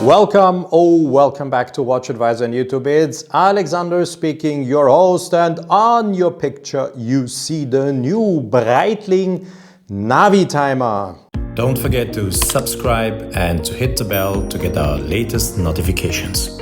Welcome back to WatchAdvisor on YouTube. It's Alexander speaking, your host, and on your picture you see the new BREITLING Navitimer. Don't forget to subscribe and to hit the bell to get our latest notifications.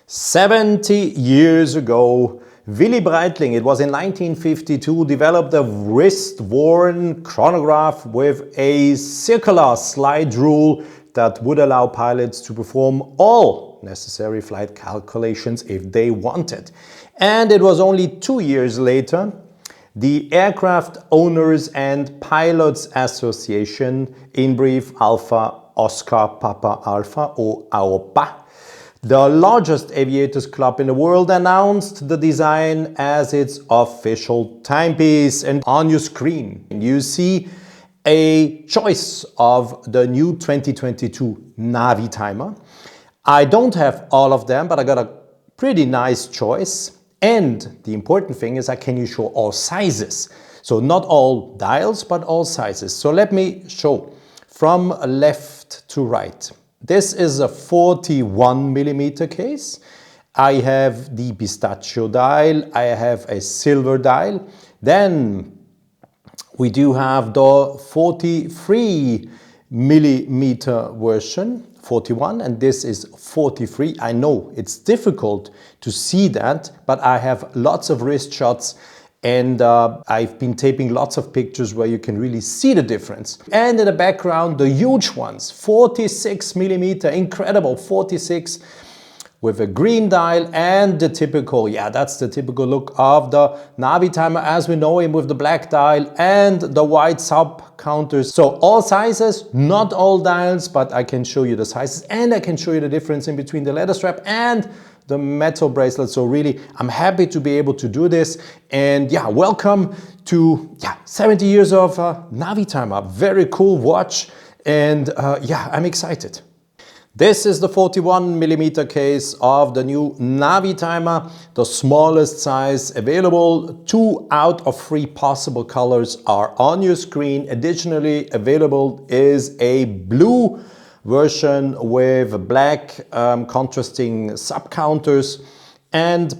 70 years ago, Willy Breitling, it was in 1952, developed a wrist-worn chronograph with a circular slide rule that would allow pilots to perform all necessary flight calculations if they wanted. And it was only 2 years later, the Aircraft Owners and Pilots Association, in brief Alpha Oscar Papa Alpha, or AOPA, the largest aviators club in the world, announced the design as its official timepiece. And on your screen you see a choice of the new 2022 Navitimer. I don't have all of them, but I got a pretty nice choice. And the important thing is I can use all sizes. So not all dials, but all sizes. So let me show from left to right. This is a 41mm case. I have the pistachio dial, I have a silver dial. Then we do have the 43mm version, 41, and this is 43. I know it's difficult to see that, but I have lots of wrist shots and I've been taping lots of pictures where you can really see the difference. And in the background, the huge ones, 46mm, incredible, 46 with a green dial and the typical, that's the typical look of the Navitimer as we know him, with the black dial and the white sub counters. So all sizes, not all dials, but I can show you the sizes and I can show you the difference in between the leather strap and the metal bracelet. So really, I'm happy to be able to do this. And welcome to 70 years of Navitimer. Very cool watch. And I'm excited. This is the 41mm case of the new Navitimer, the smallest size available. 2 out of 3 possible colors are on your screen. Additionally available is a blue version with black contrasting sub counters, and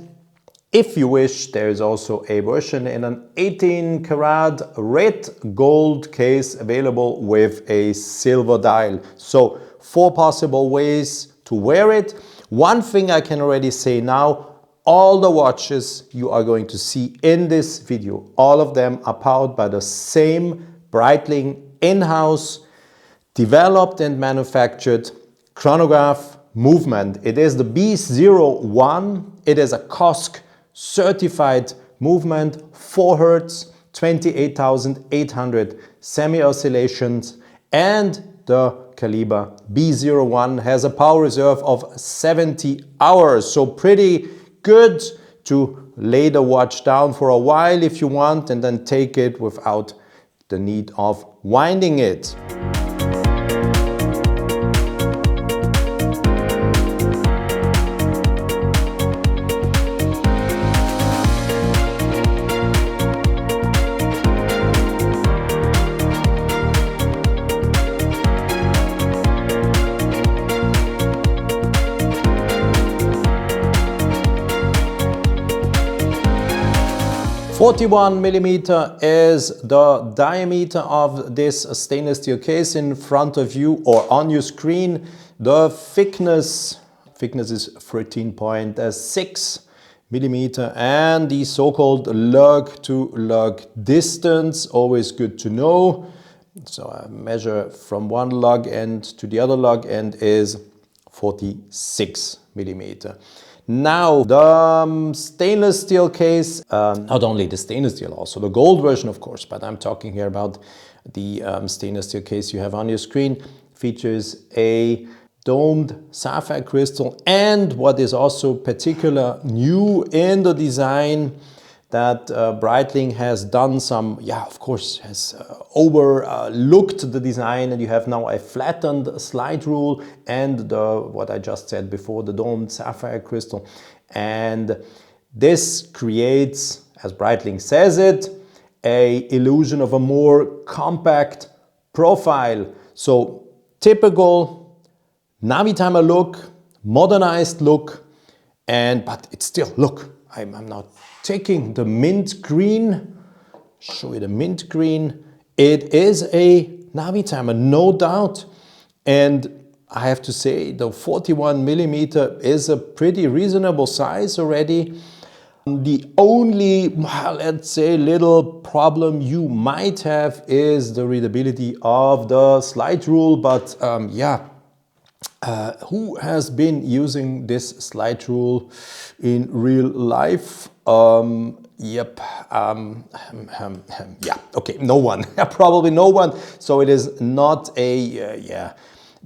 if you wish there is also a version in an 18 karat red gold case available with a silver dial. So 4 possible ways to wear it. One thing I can already say now, all the watches you are going to see in this video, all of them are powered by the same Breitling in-house developed and manufactured chronograph movement. It is the B01. It is a COSC-certified movement, 4 Hz, 28,800 semi-oscillations, and the calibre B01 has a power reserve of 70 hours. So pretty good to lay the watch down for a while if you want, and then take it without the need of winding it. 41mm is the diameter of this stainless steel case in front of you or on your screen. The thickness is 13.6mm, and the so-called lug to lug distance, always good to know. So I measure from one lug end to the other lug end is 46mm. Now, the stainless steel case, not only the stainless steel, also the gold version, of course, but I'm talking here about the stainless steel case you have on your screen, features a domed sapphire crystal, and what is also particular new in the design, that Breitling has done some, of course, has overlooked the design, and you have now a flattened slide rule and what I just said before, the domed sapphire crystal. And this creates, as Breitling says it, a illusion of a more compact profile. So typical Navitimer look, modernized look, but it's still, look, I'm now taking the mint green, show you the mint green. It is a Navitimer, no doubt. And I have to say the 41 millimeter is a pretty reasonable size already. The only, let's say, little problem you might have is the readability of the slide rule, but who has been using this slide rule in real life? Yeah, okay, no one, probably no one. So it is not a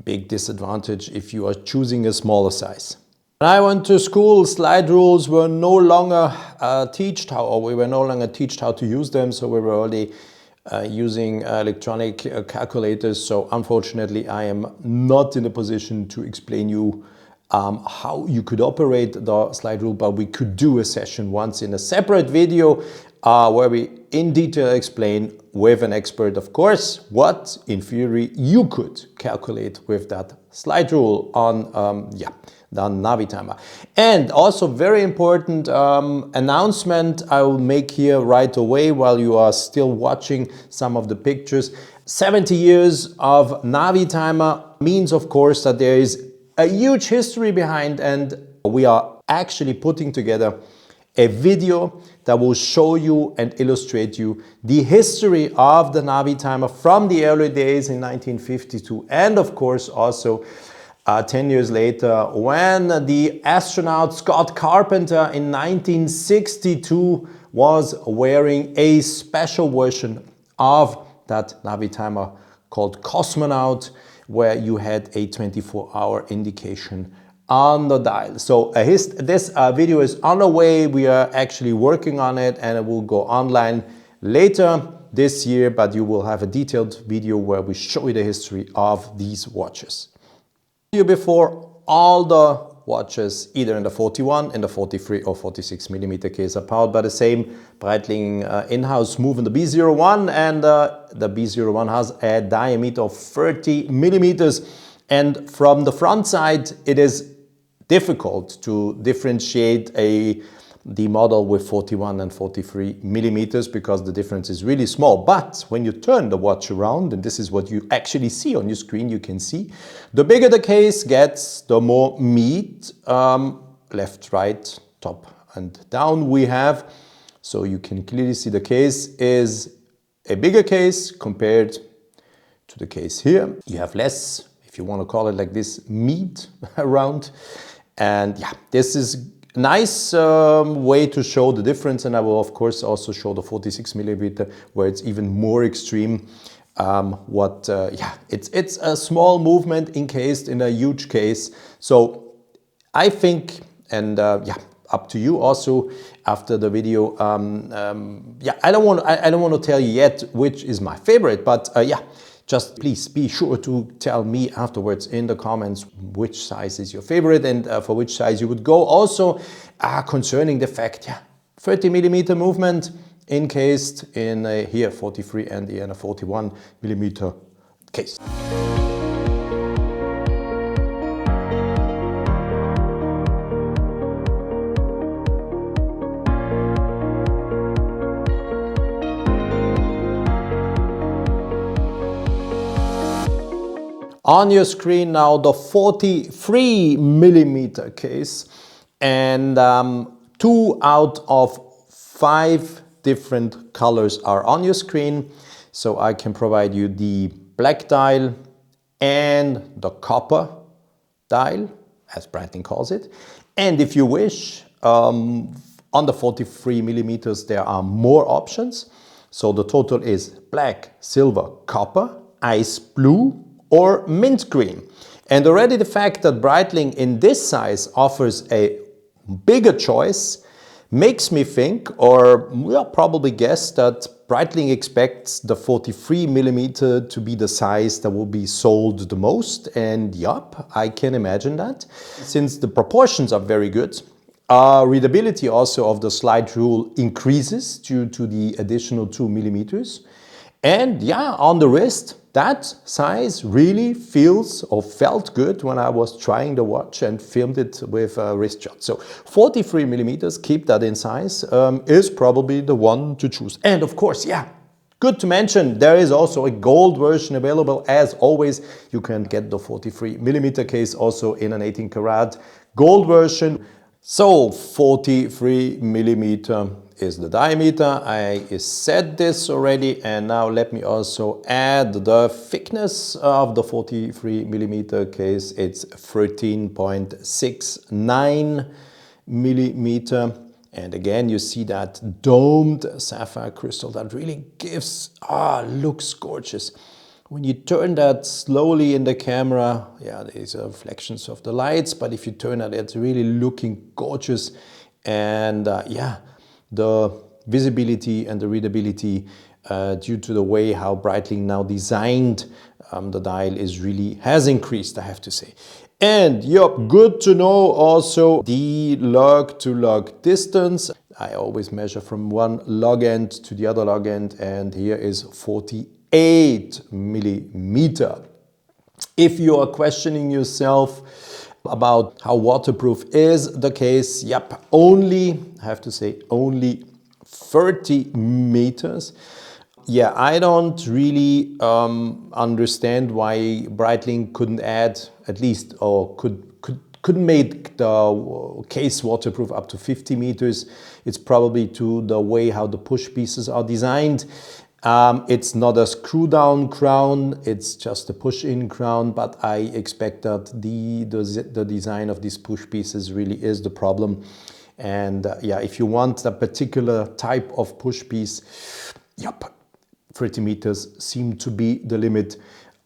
big disadvantage if you are choosing a smaller size. When I went to school, slide rules were no longer we were no longer taught how to use them, so we were only using electronic calculators. So unfortunately, I am not in a position to explain you how you could operate the slide rule, but we could do a session once in a separate video where we in detail explain with an expert, of course, what in theory you could calculate with that slide rule on the Navitimer. And also very important announcement I will make here right away while you are still watching some of the pictures. 70 years of Navitimer means, of course, that there is a huge history behind, and we are actually putting together a video that will show you and illustrate you the history of the Navitimer from the early days in 1952, and of course also 10 years later when the astronaut Scott Carpenter in 1962 was wearing a special version of that Navitimer called Cosmonaut, where you had a 24-hour indication on the dial. So this video is on the way. We are actually working on it, and it will go online later this year, but you will have a detailed video where we show you the history of these watches. Before, all the watches either in the 41, in the 43 or 46 millimeter case are powered by the same Breitling in-house move in the B01, and the B01 has a diameter of 30 millimeters. And from the front side, it is difficult to differentiate the model with 41 and 43 millimeters because the difference is really small. But when you turn the watch around, and this is what you actually see on your screen, you can see the bigger the case gets, the more meat, left, right, top and down we have. So you can clearly see the case is a bigger case compared to the case here. You have less, if you want to call it like this, meat around. And yeah, this is a nice way to show the difference, and I will of course also show the 46 millimeter where it's even more extreme. It's a small movement encased in a huge case. So I think, and up to you also after the video. I don't want to tell you yet which is my favorite, but just please be sure to tell me afterwards in the comments which size is your favorite and for which size you would go. Also concerning the fact, 30 millimeter movement encased in a here 43 and in a 41 millimeter case. On your screen now the 43 millimeter case, and 2 out of 5 different colors are on your screen. So I can provide you the black dial and the copper dial, as Breitling calls it. And if you wish, on the 43 millimeters there are more options. So the total is black, silver, copper, ice blue, or mint green. And already the fact that Breitling in this size offers a bigger choice makes me think, or we'll probably guess, that Breitling expects the 43 millimeter to be the size that will be sold the most. And yup, I can imagine that. Since the proportions are very good, readability also of the slide rule increases due to the additional 2 millimeters. And yeah, on the wrist, that size really feels or felt good when I was trying the watch and filmed it with a wrist shot. So 43 millimeters, keep that in size, is probably the one to choose. And of course, yeah, good to mention, there is also a gold version available. As always, you can get the 43 millimeter case also in an 18 karat gold version. So 43 millimeter is the diameter. I said this already, and now let me also add the thickness of the 43 millimeter case. It's 13.69 millimeter. And again, you see that domed sapphire crystal that really looks gorgeous. When you turn that slowly in the camera, yeah, there's reflections of the lights, but if you turn it, it's really looking gorgeous. And yeah, the visibility and the readability due to the way how Breitling now designed the dial has increased, I have to say. And yep, good to know also the lug to lug distance. I always measure from one lug end to the other lug end, and here is 48 millimeter. If you are questioning yourself about how waterproof is the case, yep, only, I have to say, only 30 meters. Yeah, I don't really understand why Breitling couldn't add at least, or couldn't make the case waterproof up to 50 meters. It's probably to the way how the push pieces are designed. It's not a screw down crown, it's just a push in crown, but I expect that the design of these push pieces really is the problem. And yeah, if you want a particular type of push piece, yep, 30 meters seem to be the limit.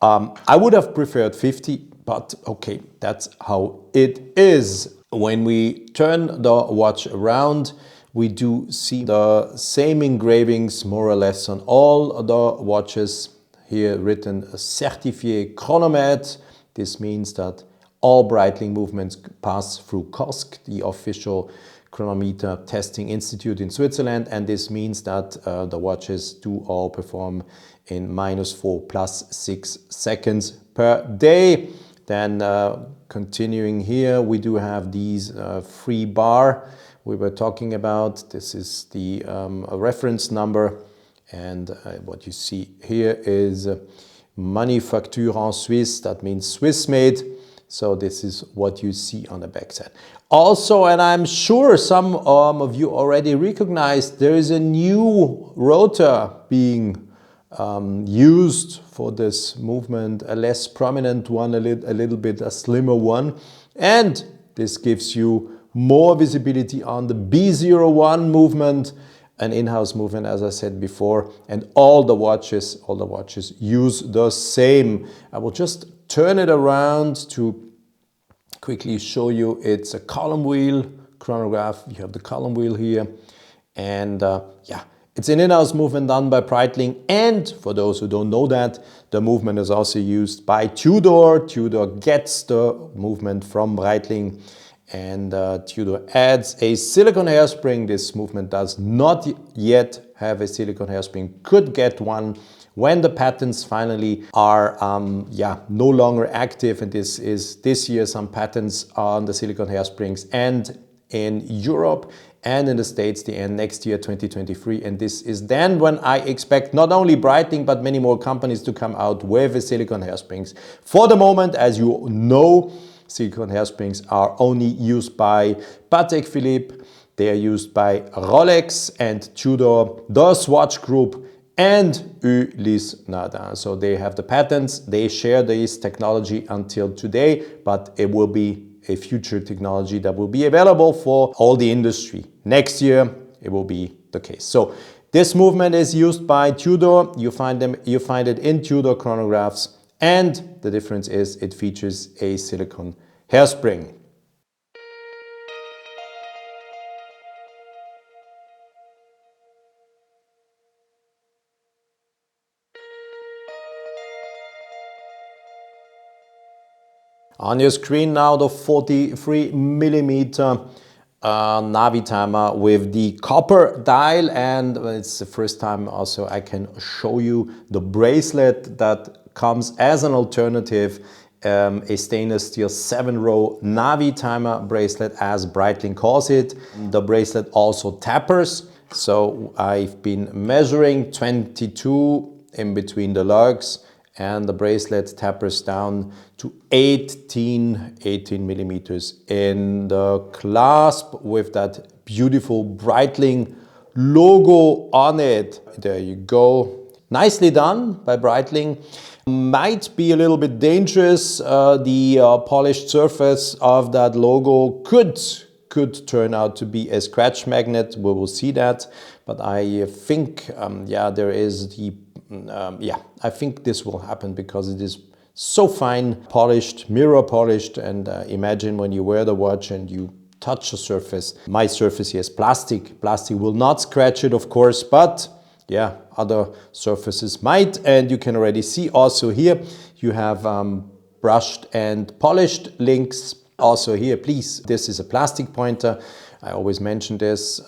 I would have preferred 50, but okay, that's how it is. When we turn the watch around, we do see the same engravings more or less on all the watches. Here written certifié chronomètre. This means that all Breitling movements pass through COSC, the official chronometer testing institute in Switzerland, and this means that the watches do all perform in -4 + 6 seconds per day. Then continuing here, we do have these free bar we were talking about. This is the reference number, and what you see here is Manufacture en Suisse, that means Swiss made. So this is what you see on the backside. Also, and I'm sure some of you already recognized, there is a new rotor being used for this movement, a less prominent one, a little bit a slimmer one. And this gives you more visibility on the B01 movement, an in-house movement, as I said before, and all the watches use the same. I will just turn it around to quickly show you. It's a column wheel chronograph. You have the column wheel here, and yeah, it's an in-house movement done by Breitling. And for those who don't know that, the movement is also used by Tudor. Tudor gets the movement from Breitling, and Tudor adds a silicone hairspring. This movement does not yet have a silicone hairspring, could get one when the patents finally are no longer active. And this year some patents on the silicone hairsprings, and in Europe and in the States they end next year, 2023. And this is then when I expect not only Breitling but many more companies to come out with the silicone hairsprings. For the moment, as you know, silicone hairsprings are only used by Patek Philippe, they are used by Rolex and Tudor, the Swatch Group, and Ulysse Nardin. So they have the patents, they share this technology until today, but it will be a future technology that will be available for all the industry. Next year, it will be the case. So this movement is used by Tudor. You find it in Tudor chronographs, and the difference is it features a silicone hairspring. On your screen now, the 43 millimeter Navitimer with the copper dial, and it's the first time also I can show you the bracelet that comes as an alternative, a stainless steel 7-row Navitimer bracelet as Breitling calls it. The bracelet also tapers, so I've been measuring 22 in between the lugs, and the bracelet tapers down to 18 millimeters in the clasp with that beautiful Breitling logo on it. There you go. Nicely done by Breitling. Might be a little bit dangerous. The polished surface of that logo could turn out to be a scratch magnet. We will see that. But I think, yeah, there is the I think this will happen because it is so fine, polished, mirror polished, and imagine when you wear the watch and you touch the surface. My surface here is plastic. Plastic will not scratch it, of course, but yeah, other surfaces might, and you can already see also here you have brushed and polished links. Also here, please, this is a plastic pointer. I always mention this.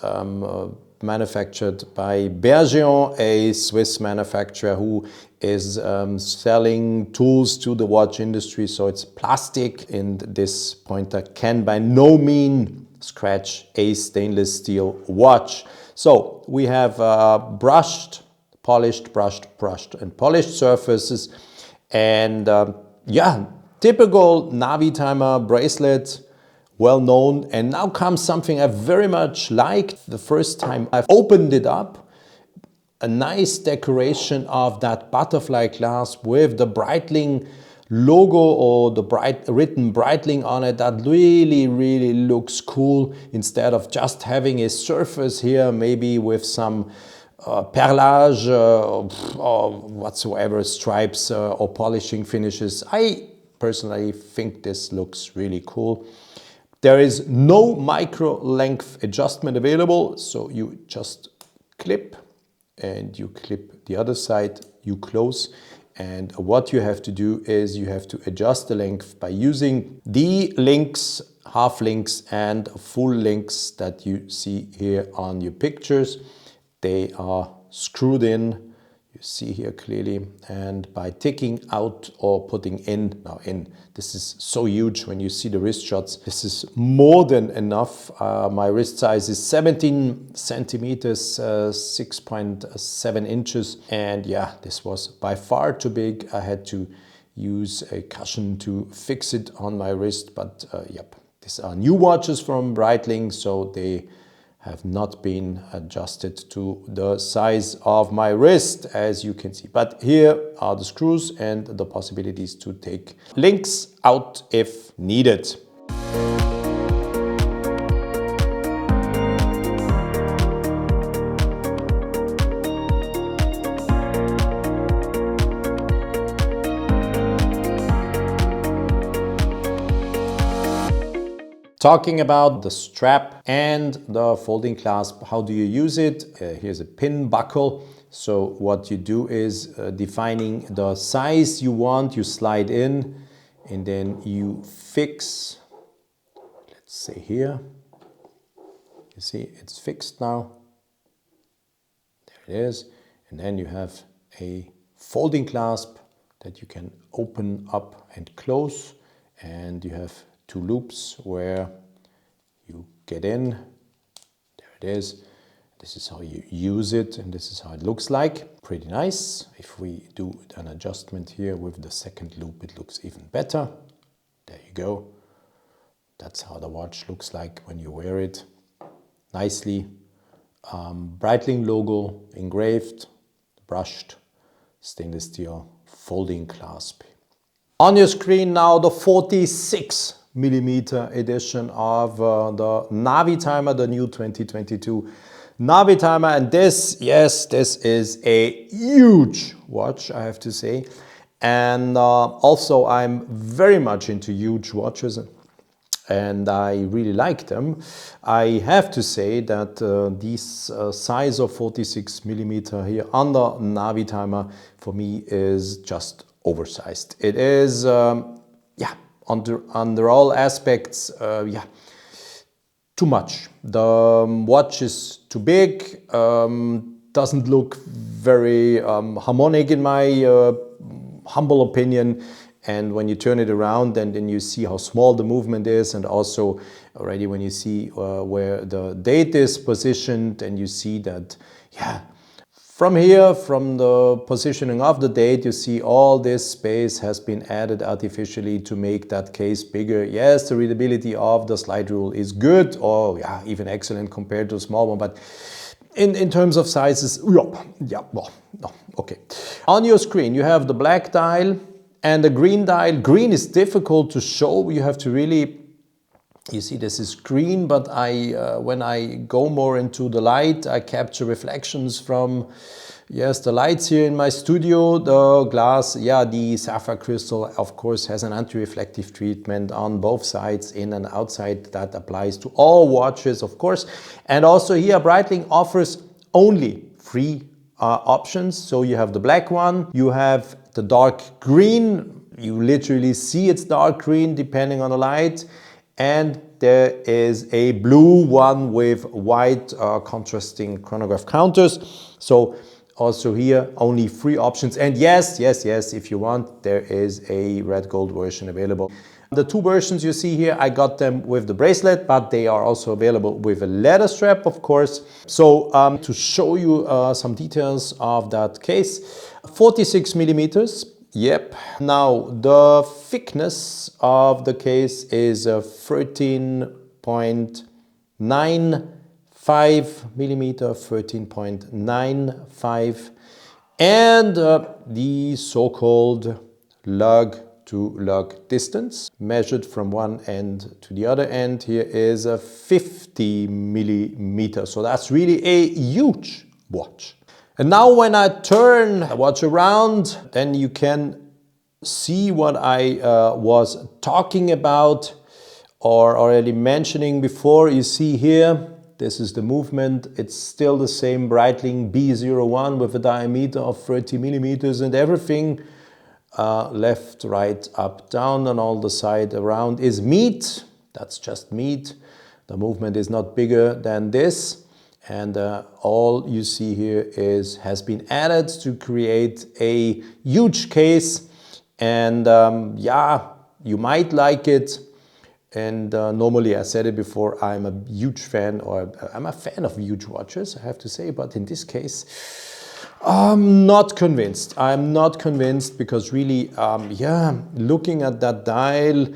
Manufactured by Valjoux, a Swiss manufacturer who is selling tools to the watch industry. So it's plastic, and this pointer can by no means scratch a stainless steel watch. So we have brushed, polished, brushed and polished surfaces, and yeah, typical Navitimer bracelet, well known. And now comes something I very much liked the first time I've opened it up. A nice decoration of that butterfly clasp with the Breitling logo or the written Breitling on it. That really looks cool, instead of just having a surface here, maybe with some perlage or whatsoever, stripes or polishing finishes. I personally think this looks really cool. There is no micro length adjustment available, so you just clip and you clip the other side, you close, and what you have to do is you have to adjust the length by using the links, half links and full links that you see here on your pictures. They are screwed in, you see here clearly, and by taking out or putting in, this is so huge when you see the wrist shots. This is more than enough. My wrist size is 17 centimeters, 6.7 inches. And yeah, this was by far too big. I had to use a cushion to fix it on my wrist. But yep, these are new watches from Breitling, so they have not been adjusted to the size of my wrist, as you can see. But here are the screws and the possibilities to take links out if needed. Talking about the strap and the folding clasp, how do you use it? Here's a pin buckle. So what you do is defining the size you want, you slide in and then you fix, let's say here, you see it's fixed now, there it is. And then you have a folding clasp that you can open up and close, and you have two loops where you get in. There it is. This is how you use it, and this is how it looks like. Pretty nice. If we do an adjustment here with the second loop, it looks even better. There you go. That's how the watch looks like when you wear it. Nicely. Breitling logo engraved, brushed, stainless steel folding clasp. On your screen now the 46mm edition of the Navitimer, the new 2022 Navitimer. And this, yes, this is a huge watch, I have to say. And also I'm very much into huge watches, and I really like them. I have to say that this size of 46mm here on the Navitimer for me is just oversized. It is, yeah, under all aspects, yeah, too much. The watch is too big, doesn't look very harmonic in my humble opinion. And when you turn it around, then you see how small the movement is, and also already when you see where the date is positioned, and you see that, yeah, from here, from the positioning of the date, you see all this space has been added artificially to make that case bigger. Yes, the readability of the slide rule is good, or yeah, even excellent compared to a small one, but in terms of sizes, yeah, well, no, okay. On your screen, you have the black dial and the green dial. Green is difficult to show. You have to really, you see this is green, but when I go more into the light, I capture reflections from, yes, the lights here in my studio. The glass, yeah, the sapphire crystal, of course, has an anti-reflective treatment on both sides, in and outside. That applies to all watches, of course. And also here, Breitling offers only 3 options. So you have the black one, you have the dark green, you literally see it's dark green depending on the light, and there is a blue one with white contrasting chronograph counters. So also here only 3 options, and yes, if you want, there is a red gold version available. The 2 versions you see here, I got them with the bracelet, but they are also available with a leather strap, of course. So to show you some details of that case, 46 millimeters. Yep. Now the thickness of the case is 13.95 millimeter, 13.95, and the so-called lug to lug distance measured from one end to the other end here is 50 millimeters. So that's really a huge watch. And now when I turn the watch around, then you can see what I was talking about or already mentioning before. You see here, this is the movement. It's still the same Breitling B01 with a diameter of 30 millimeters, and everything left, right, up, down, and all the side around is meat. That's just meat. The movement is not bigger than this. And all you see here has been added to create a huge case. And yeah, you might like it. And normally, I said it before, I'm a huge fan, or I'm a fan of huge watches, I have to say. But in this case, I'm not convinced. I'm not convinced because really, yeah, looking at that dial,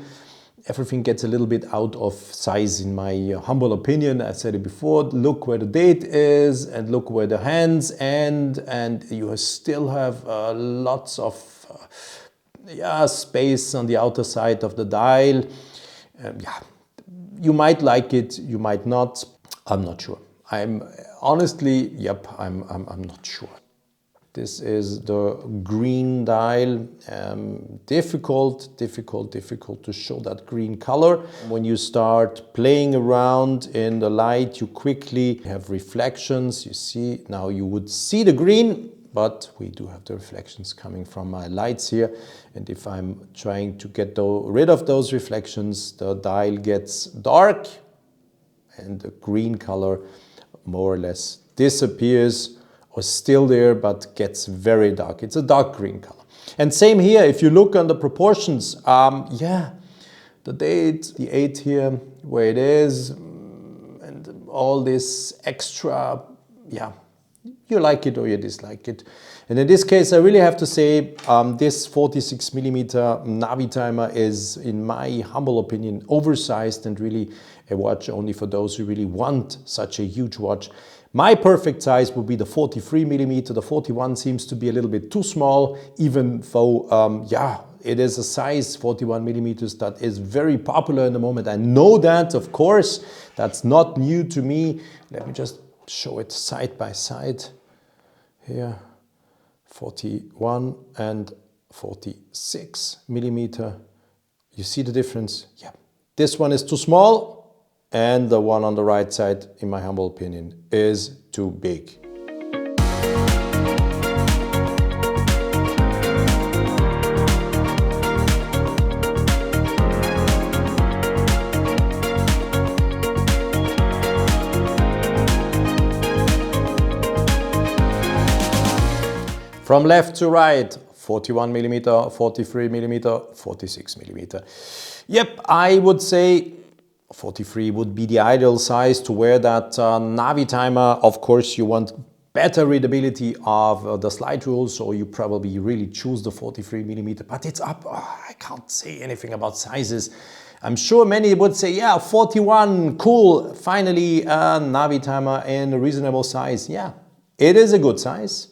everything gets a little bit out of size in my humble opinion. I said it before, look where the date is and look where the hands end, and you still have lots of yeah, space on the outer side of the dial. Yeah, you might like it, you might not. I'm not sure. I'm honestly, yep, I'm not sure. This is the green dial. Difficult to show that green color. When you start playing around in the light, you quickly have reflections. You see, now you would see the green, but we do have the reflections coming from my lights here. And if I'm trying to get rid of those reflections, the dial gets dark and the green color more or less disappears, or still there, but gets very dark. It's a dark green color. And same here, if you look on the proportions, yeah, the date, the 8 here, where it is, and all this extra, yeah, you like it or you dislike it. And in this case, I really have to say, this 46 millimeter Navitimer is, in my humble opinion, oversized and really a watch only for those who really want such a huge watch. My perfect size would be the 43 millimeter. The 41 seems to be a little bit too small, even though, yeah, it is a size 41 millimeters that is very popular in the moment. I know that, of course, that's not new to me. Let me just show it side by side here. 41 and 46 millimeter. You see the difference? Yeah. This one is too small, and the one on the right side, in my humble opinion, is too big. From left to right, 41 millimeter, 43 millimeter, 46 millimeter. Yep, I would say 43 would be the ideal size to wear that Navitimer. Of course, you want better readability of the slide rule, so you probably really choose the 43 millimeter, but it's up. Oh, I can't say anything about sizes. I'm sure many would say, yeah, 41, cool, finally a Navitimer in a reasonable size. Yeah, it is a good size.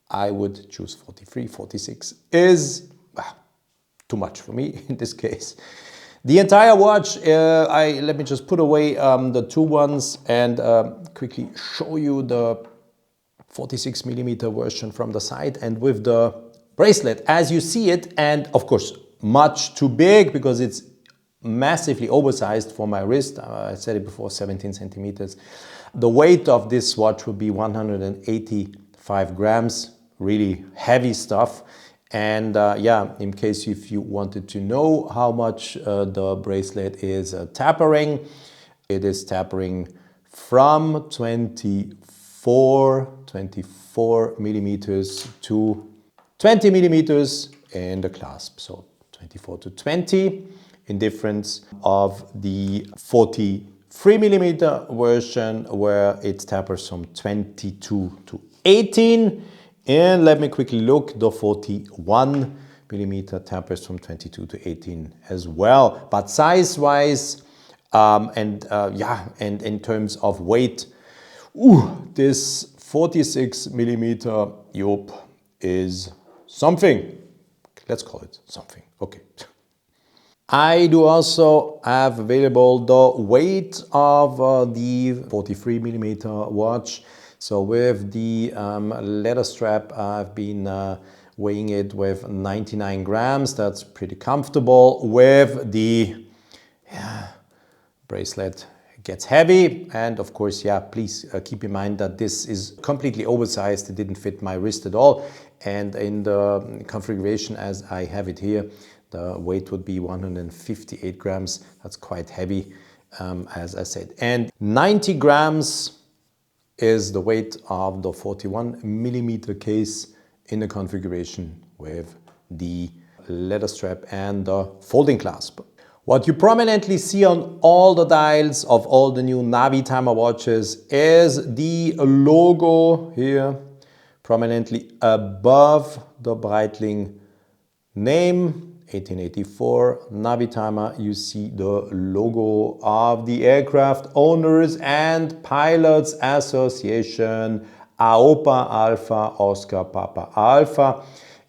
I would choose 43, 46 is too much for me in this case. The entire watch, let me just put away the two ones and quickly show you the 46 millimeter version from the side and with the bracelet as you see it, and of course much too big because it's massively oversized for my wrist. I said it before, 17 centimeters. The weight of this watch will be 185 grams, really heavy stuff. And yeah, in case if you wanted to know how much the bracelet is tapering, it is tapering from 24 millimeters to 20 millimeters in the clasp. So 24 to 20 in difference of the 43 millimeter version where it tapers from 22 to 18. And let me quickly look, the 41 millimeter tapers from 22 to 18 as well. But size wise and in terms of weight, this 46 millimeter Job is something. Let's call it something. Okay. I do also have available the weight of the 43 millimeter watch. So with the leather strap, I've been weighing it with 99 grams. That's pretty comfortable. With the bracelet, it gets heavy. And of course, yeah, please keep in mind that this is completely oversized. It didn't fit my wrist at all. And in the configuration as I have it here, the weight would be 158 grams. That's quite heavy, as I said. And 90 grams is the weight of the 41 millimeter case in the configuration with the leather strap and the folding clasp. What you prominently see on all the dials of all the new Navitimer watches is the logo here, prominently above the Breitling name. 1884 Navitimer, you see the logo of the Aircraft Owners and Pilots Association, AOPA Alpha, Oscar Papa Alpha.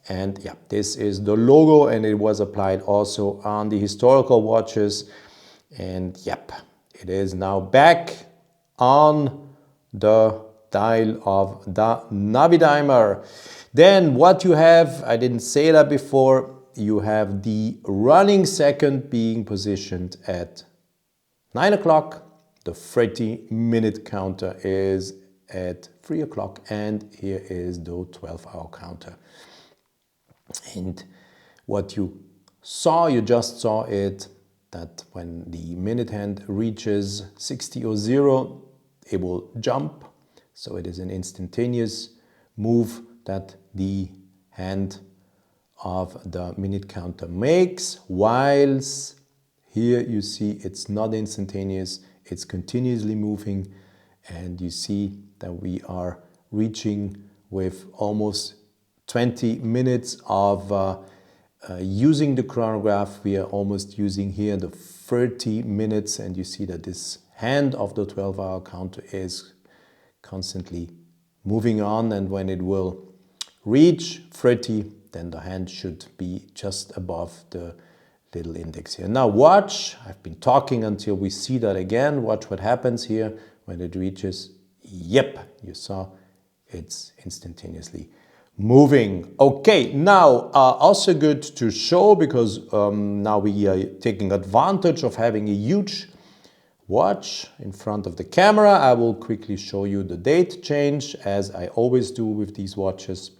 And yeah, this is the logo, and it was applied also on the historical watches. And yep, it is now back on the dial of the Navitimer. Then what you have, I didn't say that before, you have the running second being positioned at 9 o'clock. The 30-minute counter is at 3 o'clock, and here is the 12-hour counter. And what you saw, you just saw it, that when the minute hand reaches 60 or 0, it will jump. So it is an instantaneous move that the hand of the minute counter makes, whilst here you see it's not instantaneous, it's continuously moving, and you see that we are reaching with almost 20 minutes of using the chronograph. We are almost using here the 30 minutes, and you see that this hand of the 12-hour counter is constantly moving on, and when it will reach 30, then the hand should be just above the little index here. Now watch, I've been talking until we see that again. Watch what happens here when it reaches. Yep, you saw it's instantaneously moving. Okay, now also good to show, because now we are taking advantage of having a huge watch in front of the camera. I will quickly show you the date change, as I always do with these watches.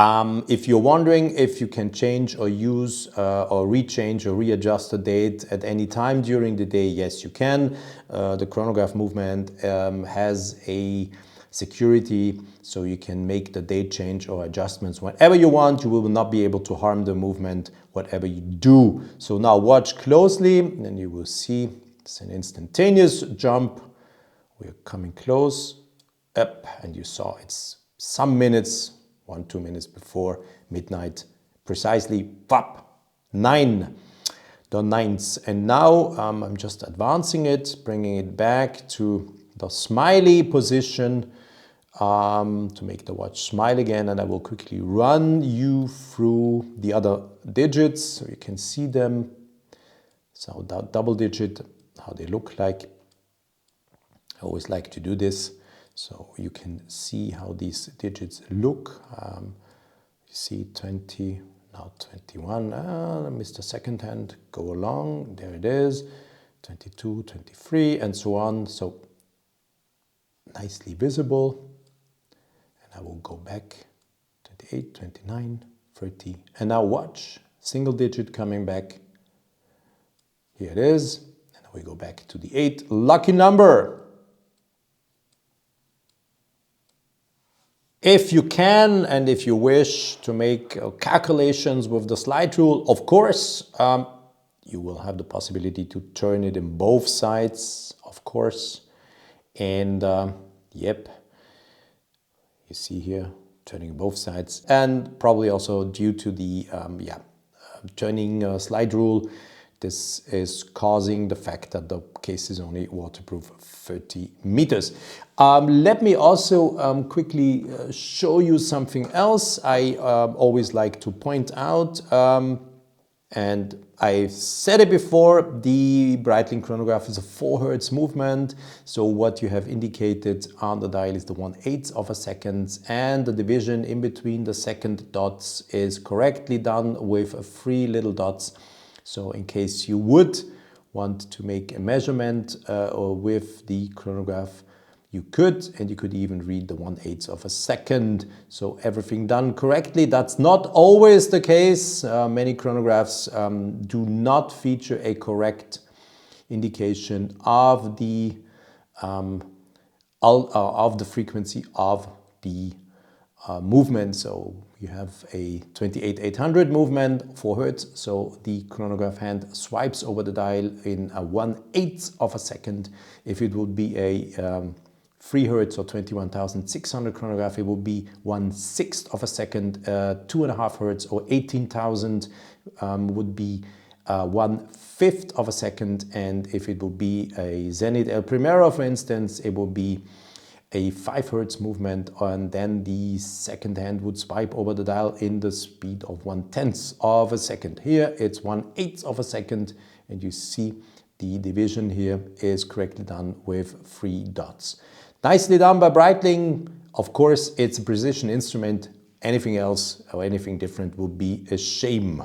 If you're wondering if you can change or use or rechange or readjust the date at any time during the day, yes, you can. The chronograph movement has a security, so you can make the date change or adjustments whenever you want. You will not be able to harm the movement, whatever you do. So now watch closely, and you will see it's an instantaneous jump. We're coming close, up, and you saw it's some minutes, 1-2 minutes before midnight, precisely, pop, 9. The nines. And now I'm just advancing it, bringing it back to the smiley position to make the watch smile again. And I will quickly run you through the other digits so you can see them. So that double digit, how they look like. I always like to do this so you can see how these digits look. You see 20. Now 21, I missed the second hand, go along, there it is, 22, 23, and so on. So nicely visible. And I will go back, 28, 29, 30. And now watch, single digit coming back. Here it is. And we go back to the 8, lucky number. If you can and if you wish to make calculations with the slide rule, of course, you will have the possibility to turn it in both sides, of course. And yep, you see here, turning both sides. And probably also due to the turning slide rule, this is causing the fact that the case is only waterproof 30 meters. Let me also quickly show you something else I always like to point out. And I said it before, the Breitling chronograph is a 4 Hertz movement. So what you have indicated on the dial is the 1/8 of a second, and the division in between the second dots is correctly done with 3 little dots. So in case you would want to make a measurement or with the chronograph, you could, and you could even read the 1/8 of a second. So everything done correctly. That's not always the case. Many chronographs do not feature a correct indication of the frequency of the movement. So you have a 28,800 movement, 4 Hertz. So the chronograph hand swipes over the dial in a 1/8 of a second. If it would be a 3 Hertz or 21,600 chronograph, it would be 1/6 of a second. 2.5 Hertz or 18,000 would be 1/5 of a second. And if it would be a Zenith El Primero, for instance, it would be a 5 Hertz movement, and then the second hand would swipe over the dial in the speed of 1/10 of a second. Here it's 1/8 of a second, and you see the division here is correctly done with 3 dots. Nicely done by Breitling. Of course, it's a precision instrument. Anything else or anything different would be a shame.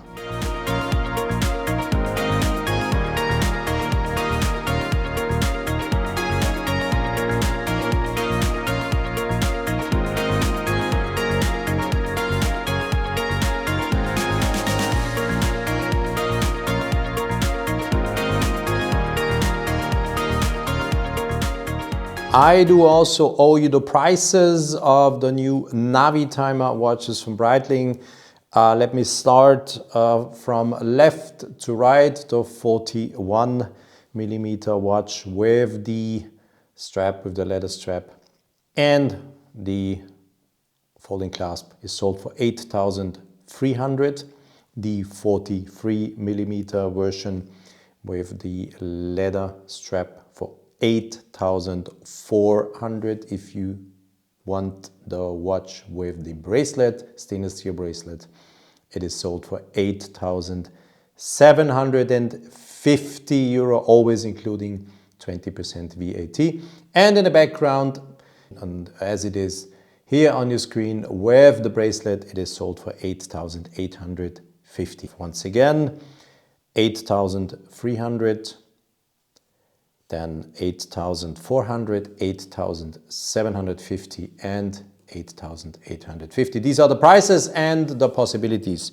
I do also owe you the prices of the new Navitimer watches from Breitling. Let me start from left to right. The 41mm watch with the strap, with the leather strap, and the folding clasp is sold for 8,300. The 43mm version with the leather strap for 8,400. If you want the watch with the bracelet, stainless steel bracelet, it is sold for 8,750 euro, always including 20% VAT. And in the background, and as it is here on your screen with the bracelet, it is sold for 8,850. Once again, 8,300. Then 8,400, 8,750 and 8,850. These are the prices and the possibilities.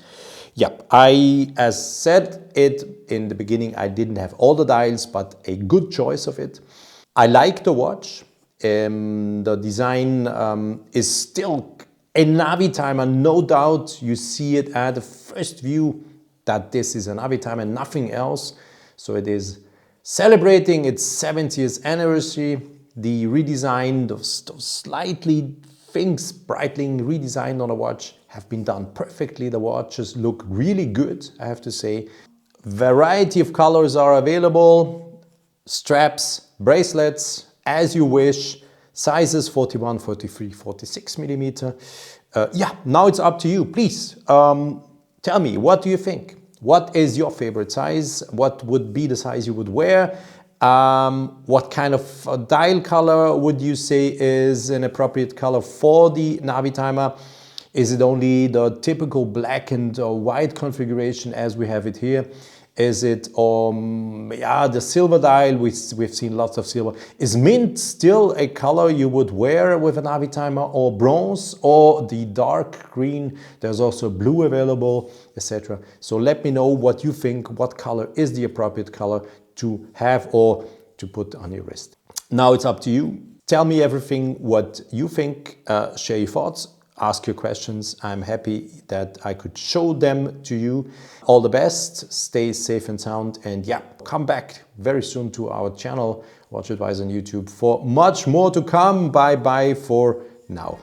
Yep, as said it in the beginning, I didn't have all the dials, but a good choice of it. I like the watch. The design is still a Navitimer, no doubt. You see it at the first view that this is a Navitimer and nothing else. So it is celebrating its 70th anniversary. The redesign, those slightly things Breitling redesigned on a watch have been done perfectly. The watches look really good, I have to say. Variety of colors are available. Straps, bracelets, as you wish. Sizes 41, 43, 46 millimeter. Yeah, now it's up to you. Please tell me, what do you think? What is your favorite size? What would be the size you would wear? What kind of dial color would you say is an appropriate color for the Navitimer? Is it only the typical black and white configuration as we have it here? Is it the silver dial? We've seen lots of silver. Is mint still a color you would wear with an Navitimer, or bronze, or the dark green? There's also blue available, etc. So let me know what you think. What color is the appropriate color to have or to put on your wrist? Now it's up to you. Tell me everything what you think. Share your thoughts. Ask your questions. I'm happy that I could show them to you. All the best, stay safe and sound, and yeah, come back very soon to our channel, WatchAdvisor on YouTube, for much more to come. Bye bye for now.